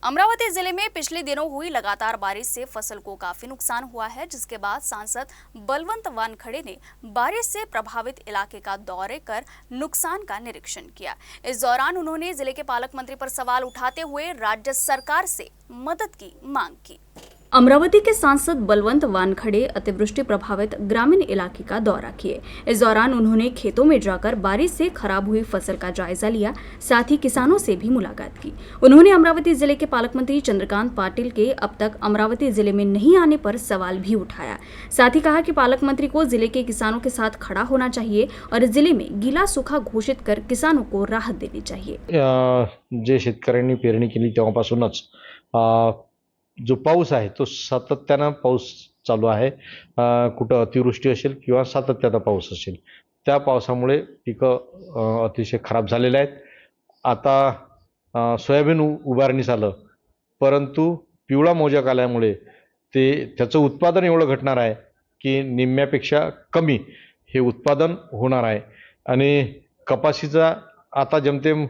अमरावती जिले में पिछले दिनों हुई लगातार बारिश से फसल को काफी नुकसान हुआ है, जिसके बाद सांसद बलवंत वानखड़े ने बारिश से प्रभावित इलाके का दौरे कर नुकसान का निरीक्षण किया। इस दौरान उन्होंने जिले के पालक मंत्री पर सवाल उठाते हुए राज्य सरकार से मदद की मांग की। अमरावती के सांसद बलवंत वानखड़े अतिवृष्टि प्रभावित ग्रामीण इलाके का दौरा किए। इस दौरान उन्होंने खेतों में जाकर बारिश से खराब हुई फसल का जायजा लिया, साथ ही किसानों से भी मुलाकात की। उन्होंने अमरावती जिले के पालक मंत्री चंद्रकांत पाटिल के अब तक अमरावती जिले में नहीं आने पर सवाल भी उठाया। साथ ही कहा कि पालक मंत्री को जिले के किसानों के साथ खड़ा होना चाहिए और जिले में गीला सूखा घोषित कर किसानों को राहत देनी चाहिए। जे शेतकऱ्यांनी पेरणी केली तेव्हापासूनच जो पाऊस आहे तो सातत्यानं पाऊस चालू आहे। कुठं अतिवृष्टी असेल किंवा सातत्याचा पाऊस असेल, त्या पावसामुळे पिकं अतिशय खराब झालेले आहेत। आता सोयाबीन उभारणीस आलं, परंतु पिवळा मोजक आल्यामुळे त्याचं उत्पादन एवढं घटणार आहे की निम्म्यापेक्षा कमी हे उत्पादन होणार आहे। आणि कपाशीचा आता जेमतेम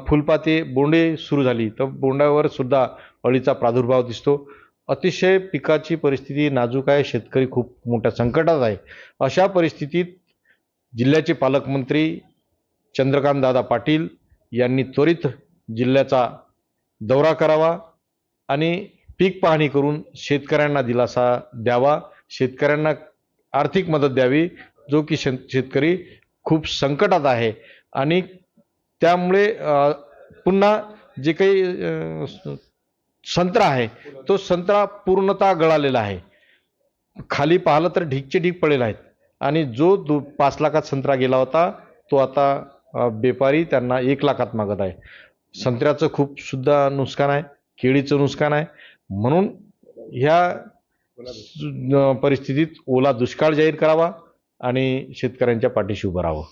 फुलपाती बोंडे सुरू झाली, तर बोंडावर सुद्धा अळीचा प्रादुर्भाव दिसतो। अतिशय पिकाची परिस्थिती नाजूक आहे, शेतकरी खूप मोठ्या संकटात आहे। अशा परिस्थितीत जिल्ह्याचे पालकमंत्री चंद्रकांत दादा पाटील यांनी त्वरित जिल्ह्याचा दौरा करावा आणि पीक पाहणी करून शेतकऱ्यांना दिलासा द्यावा, शेतकऱ्यांना आर्थिक मदत द्यावी, जो की शेतकरी खूप संकटात आहे। आणि त्यामुळे पुन्हा जे काही संत्रा आहे तो संत्रा पूर्णतः गळालेला आहे। खाली पाहिलं तर ढीकचे ढीक पडलेले आहेत आणि जो 5 लाखात संत्रा गेला होता तो आता व्यापारी त्यांना 1 लाखात मागत आहे। संत्र्याचं खूप सुद्धा नुकसान आहे, केळीचं नुकसान आहे। म्हणून ह्या परिस्थितीत ओला दुष्काळ जाहीर करावा आणि शेतकऱ्यांच्या पाठीशी उभं राहावं।